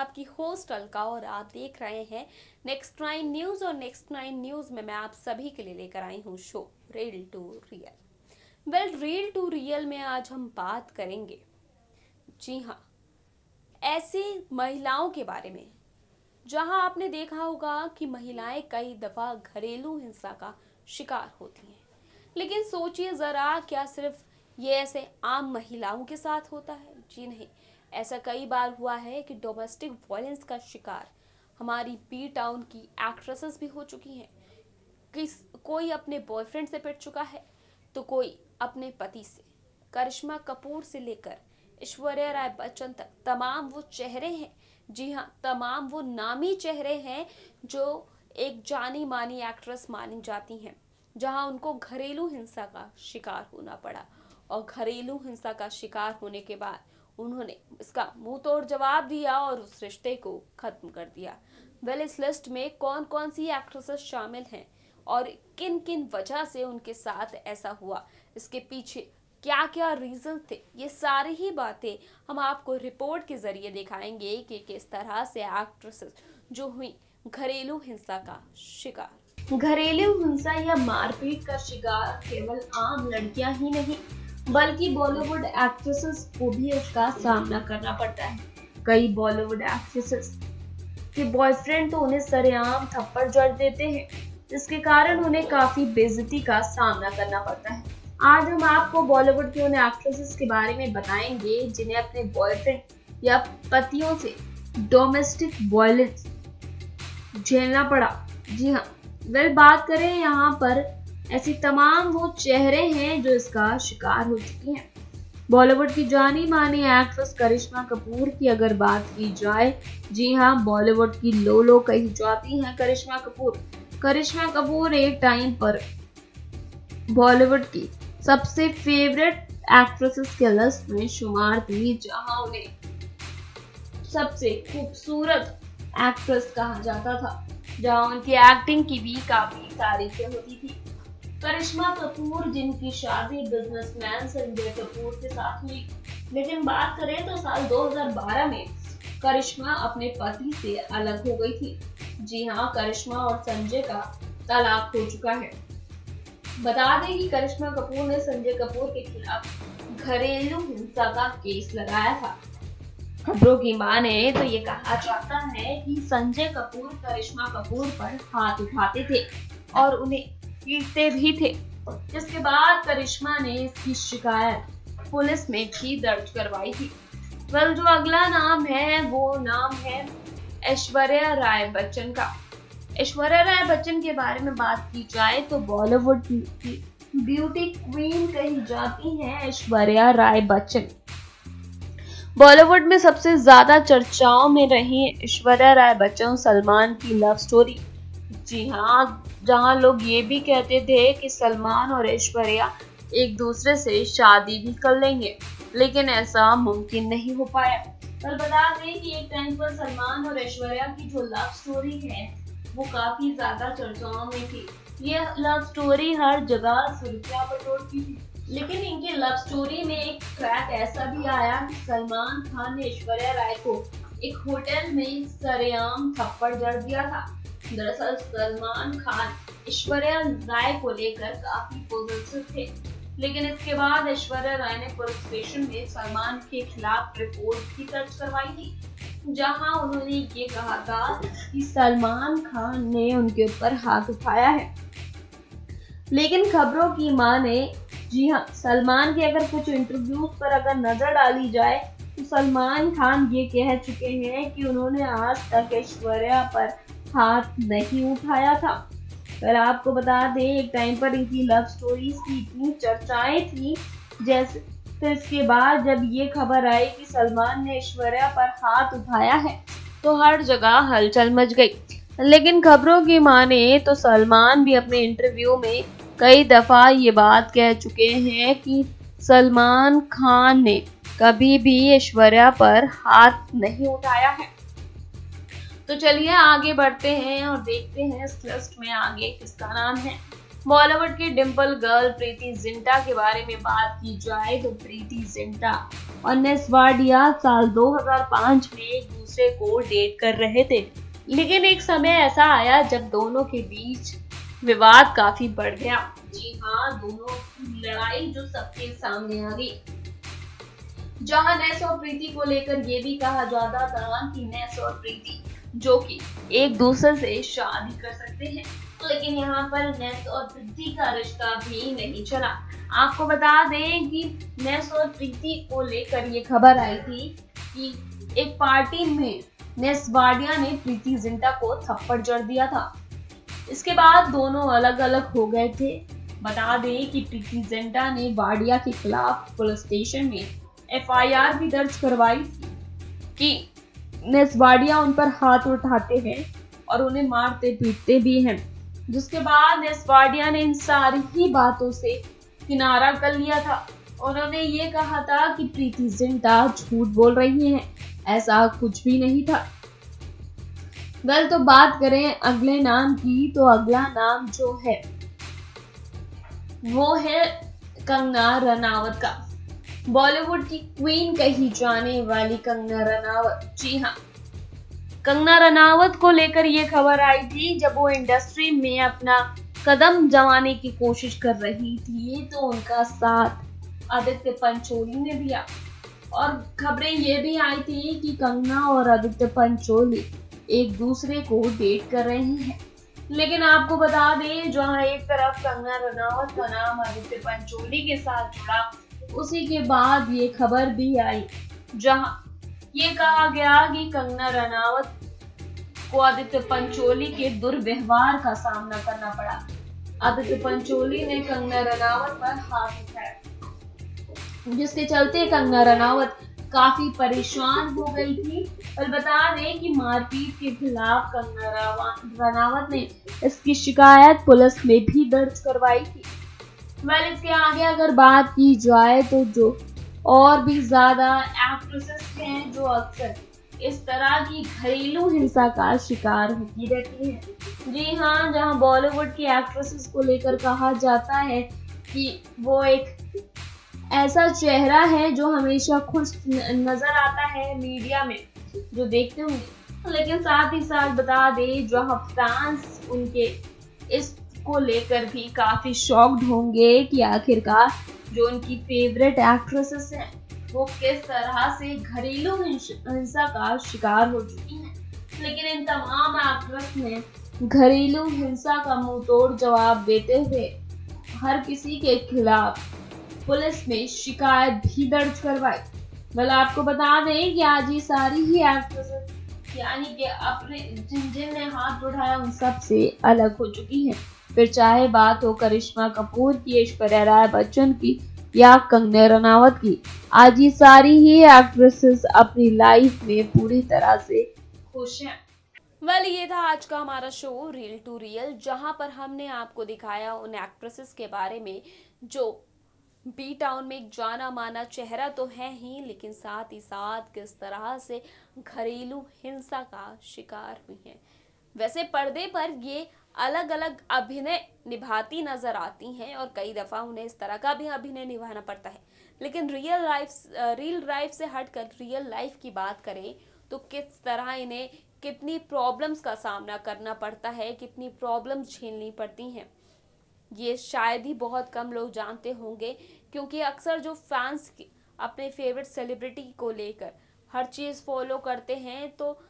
आपकी होस्ट अलका और आप देख रहे हैं नेक्स्ट 9 न्यूज। और नेक्स्ट 9 न्यूज में मैं आप सभी के लिए लेकर आई हूँ show real to real. Real to real में आज हम बात करेंगे, जी हाँ, ऐसी महिलाओं के बारे में जहां आपने देखा होगा कि महिलाएं कई दफा घरेलू हिंसा का शिकार होती हैं। लेकिन सोचिए जरा, क्या सिर्फ ये ऐसे आम महिलाओं के साथ होता है? जी नहीं, ऐसा कई बार हुआ है कि डोमेस्टिक वायलेंस का शिकार हमारी बी टाउन की एक्ट्रेसेस भी हो चुकी हैं। कोई अपने बॉयफ्रेंड से पिट चुका है तो कोई अपने पति से। करिश्मा कपूर से लेकर ऐश्वर्या राय बच्चन तक तमाम वो चेहरे हैं, जी हाँ, तमाम वो नामी चेहरे हैं जो एक जानी मानी एक्ट्रेस मानी जाती हैं, जहां उनको घरेलू हिंसा का शिकार होना पड़ा। और घरेलू हिंसा का शिकार होने के बाद उन्होंने इसका मुंह तोड़ जवाब दिया और उस रिश्ते को खत्म कर दिया। इस लिस्ट में कौन कौन सी एक्ट्रेसेस शामिल हैं और किन किन वजह से उनके साथ ऐसा हुआ, इसके पीछे क्या क्या रीजन थे, ये सारी ही बातें हम आपको रिपोर्ट के जरिए दिखाएंगे कि किस तरह से एक्ट्रेसेस जो हुई घरेलू हिंसा का शिकार। घरेलू हिंसा या मारपीट का शिकार केवल आम लड़कियां ही नहीं बल्कि बॉलीवुड एक्ट्रेसेस को भी इसका सामना करना पड़ता है। कई बॉलीवुड एक्ट्रेसेस के बॉयफ्रेंड तो उन्हें सरेआम थप्पड़ जड़ देते हैं, जिसके कारण उन्हें काफी बेइज्जती का सामना करना पड़ता है। आज हम आपको बॉलीवुड के उन एक्ट्रेसेस के बारे में बताएंगे जिन्हें अपने बॉयफ्रेंड या पतियों से डोमेस्टिक वायलेंस झेलना पड़ा। जी हाँ, बात करें यहाँ पर ऐसी तमाम वो चेहरे हैं जो इसका शिकार हो चुकी हैं। बॉलीवुड की जानी मानी एक्ट्रेस करिश्मा कपूर की अगर बात की जाए, जी हाँ, बॉलीवुड की लोलो कही जाती हैं करिश्मा कपूर। करिश्मा कपूर एक टाइम पर बॉलीवुड की सबसे फेवरेट एक्ट्रेसेस के लिस्ट में शुमार थी, जहां उन्हें सबसे खूबसूरत एक्ट्रेस कहा जाता था, जहां उनकी एक्टिंग की भी काफी तारीफें होती थी। करिश्मा कपूर जिनकी शादी बिजनेसमैन संजय कपूर के साथ हुई, लेकिन बात करें तो साल 2012 में करिश्मा अपने पति से अलग हो गई थी। जी हाँ, करिश्मा और संजय का तलाक हो चुका है। बता दें कि करिश्मा कपूर ने संजय कपूर के खिलाफ घरेलू हिंसा का केस लगाया था। खबरों की माने तो ये कहा जाता है कि संजय कपूर करिश्मा कपूर पर हाथ उठाते थे और उन्हें पीटते भी थे, जिसके बाद करिश्मा ने इसकी शिकायत पुलिस में भी दर्ज करवाई थी। जो अगला नाम है वो नाम है ऐश्वर्या राय बच्चन का। ऐश्वर्या राय बच्चन के बारे में बात की जाए तो बॉलीवुड की ब्यूटी क्वीन कही जाती हैं ऐश्वर्या राय बच्चन। बॉलीवुड में सबसे ज्यादा चर्चाओं में रही ऐश्वर्या राय बच्चन सलमान की लव स्टोरी। जी हाँ, जहां लोग ये भी कहते थे कि सलमान और ऐश्वर्या एक दूसरे से शादी भी कर लेंगे, लेकिन ऐसा मुमकिन नहीं हो पाया। पर बता दें कि एक टाइम पर सलमान और ऐश्वर्या की जो लव स्टोरी है वो काफी ज्यादा चर्चाओं में थी। ये लव स्टोरी हर जगह सुर्खियां बटोरती थी, लेकिन इनके लव स्टोरी में एक ट्रैक ऐसा भी आया कि सलमान खान ने ऐश्वर्या राय को एक होटल में सरेआम थप्पड़ जड़ दिया था। दरअसल सलमान खान ऐश्वर्या राय को लेकर काफी पॉजिटिव थे, लेकिन इसके बाद ऐश्वर्या राय ने पुलिस स्टेशन में सलमान के खिलाफ रिपोर्ट भी दर्ज करवाई थी, जहां उन्होंने ये कहा था कि सलमान खान ने उनके ऊपर हाथ उठाया है। लेकिन खबरों की माने, जी हाँ, सलमान के अगर कुछ इंटरव्यूज पर अगर नजर डाली जाए तो सलमान खान ये कह चुके हैं कि उन्होंने आज तक ऐश्वर्या पर हाथ नहीं उठाया था। पर आपको बता दें, एक टाइम पर इनकी लव स्टोरीज की इतनी चर्चाएं थी, जैसे तो इसके बाद जब ये खबर आई कि सलमान ने ऐश्वर्या पर हाथ उठाया है तो हर जगह हलचल मच गई। लेकिन खबरों की माने तो सलमान भी अपने इंटरव्यू में कई दफा ये बात कह चुके हैं कि सलमान खान ने कभी भी ऐश्वर्या पर हाथ नहीं उठाया है। तो चलिए आगे बढ़ते हैं और देखते हैं इस लिस्ट में आगे किसका नाम है। बॉलीवुड की डिम्पल गर्ल प्रीति जिंटा के बारे में बात की जाए तो प्रीति जिंटा और नेस वाडिया साल 2005 में एक दूसरे को डेट कर रहे थे, लेकिन एक समय ऐसा आया जब दोनों के बीच विवाद काफी बढ़ गया। जी हाँ, दोनों की लड़ाई जो सबके सामने आ गई, जहां नेस और प्रीति को लेकर ये भी कहा जाता था कि नेस और प्रीति जो कि एक दूसरे से शादी कर सकते हैं, लेकिन यहाँ पर नेस और प्रीति का रिश्ता भी नहीं चला। आपको बता दें कि नेस और प्रीति को लेकर ये खबर आई थी कि एक पार्टी में नेस वाडिया ने प्रीति जिंटा को थप्पड़ जड़ दिया था। इसके बाद दोनों अलग अलग हो गए थे। बता दें कि प्रीति जिंटा ने वाडिया के खिलाफ पुलिस स्टेशन में FIR भी दर्ज करवाई थी कि नेस वाडिया उन पर हाथ उठाते हैं और उन्हें मारते पीटते भी हैं, जिसके बाद नेस वाडिया ने इन सारी ही बातों से किनारा कर लिया था। उन्होंने ये कहा था कि प्रीति जिंटा झूठ बोल रही हैं, ऐसा कुछ भी नहीं था। वेल, तो बात करें अगले नाम की, तो अगला नाम जो है वो है कंगना रनावत का। बॉलीवुड की क्वीन कही जाने वाली कंगना रनावत, जी हाँ, कंगना रनावत को लेकर ये खबर आई थी जब वो इंडस्ट्री में अपना कदम जमाने की कोशिश कर रही थी, तो उनका साथ आदित्य पंचोली ने दिया और खबरें ये भी आई थी कि कंगना और आदित्य पंचोली एक दूसरे को डेट कर रहे हैं। लेकिन आपको बता दें, जहां एक तरफ कंगना रनावत का नाम आदित्य पंचोली के साथ जुड़ा, उसी के बाद ये खबर भी आई जहां ये कहा गया कि कंगना रनावत को आदित्य पंचोली के दुर्व्यवहार का सामना करना पड़ा। आदित्य पंचोली ने कंगना रनावत पर हाथ उठाया, जिसके चलते कंगना रनावत काफी परेशान हो गई थी। और बता दें कि मारपीट के खिलाफ कंगना रनावत ने इसकी शिकायत पुलिस में भी दर्ज करवाई थी। वेल, इसके आगे अगर बात की जाए तो जो और भी ज्यादा एक्ट्रेसेस हैं जो अक्सर इस तरह की घरेलू हिंसा का शिकार होती रहती हैं। जी हाँ, जहां बॉलीवुड की एक्ट्रेसेस को लेकर कहा जाता है कि वो एक ऐसा चेहरा है जो हमेशा खुश नजर आता है मीडिया में जो देखते होंगे, लेकिन साथ ही साथ बता दें जहां फैंस उनके इसको लेकर भी काफी शॉक्ड होंगे कि आखिरकार जो उनकी फेवरेट एक्ट्रेसेस हैं वो किस तरह से घरेलू हिंसा का शिकार हो चुकी हैं। लेकिन इन तमाम एक्ट्रेस ने घरेलू हिंसा का मुंहतोड़ जवाब देते हुए हर किसी के खिलाफ पुलिस में शिकायत भी दर्ज करवाई। मतलब आपको बता दें कि आज ये सारी ही एक्ट्रेसेस यानी कि अपने जिनने हाथ उठाया उन सब से अलग हो चुकी हैं। फिर चाहे बात हो करिश्मा कपूर की, ऐश्वर्या राय बच्चन की या कंगना रनावत की, आज ये सारी ही एक्ट्रेसेस अपनी लाइफ में पूरी तरह से खुश हैं। वेल, ये था आज का हमारा शो रियल टू रियल, जहां पर हमने आपको दिखाया उन एक्ट्रेसेस के बारे में जो बी टाउन में एक जाना माना चेहरा तो है ही, लेकिन साथ ही साथ किस तरह से घरेलू हिंसा का शिकार हुई हैं। वैसे पर्दे पर ये अलग अलग अभिनय निभाती नजर आती हैं और कई दफा उन्हें इस तरह का भी अभिनय निभाना पड़ता है, लेकिन रियल लाइफ से हटकर रियल लाइफ की बात करें तो किस तरह इन्हें कितनी प्रॉब्लम्स का सामना करना पड़ता है, कितनी प्रॉब्लम्स झेलनी पड़ती हैं, ये शायद ही बहुत कम लोग जानते होंगे। क्योंकि अक्सर जो फैंस अपने फेवरेट सेलिब्रिटी को लेकर हर चीज़ फॉलो करते हैं तो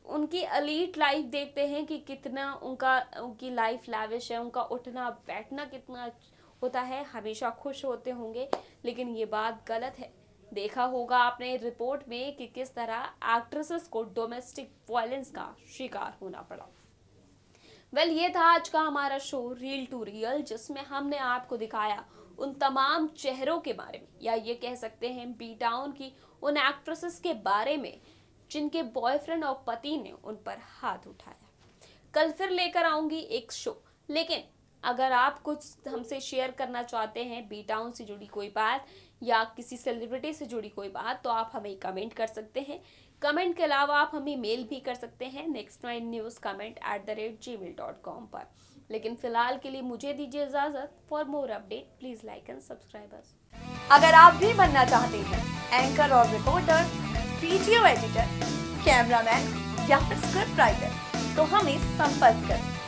उनकी एलीट लाइफ देखते हैं कि कितना उनकी लाइफ लैविश है, उनका उठना बैठना कितना होता है, हमेशा खुश होते होंगे, लेकिन ये बात गलत है। देखा होगा आपने रिपोर्ट में कि किस तरह एक्ट्रेसेस को डोमेस्टिक वायलेंस का शिकार होना पड़ा। वेल, ये था आज का हमारा शो रियल टू रियल, जिसमें हमने आपको दिखाया उन तमाम चेहरों के बारे में, या ये कह सकते हैं बी टाउन की उन एक्ट्रेसेस के बारे में जिनके बॉयफ्रेंड और पति ने उन पर हाथ उठाया। कल फिर लेकर आऊंगी एक शो, लेकिन अगर आप कुछ हमसे शेयर करना चाहते हैं बी टाउन से जुड़ी कोई बात या किसी सेलिब्रिटी से जुड़ी कोई बात, तो आप हमें कमेंट कर सकते हैं। कमेंट के अलावा आप हमें मेल भी कर सकते हैं next9newscomment@gmail.com पर। लेकिन फिलहाल के लिए मुझे दीजिए इजाजत। For more update please like and subscribe us. अगर आप भी बनना चाहते हैं एंकर और रिपोर्टर, वीडियो एडिटर, कैमरामैन या फिर स्क्रिप्ट राइटर, तो हमें संपर्क करें।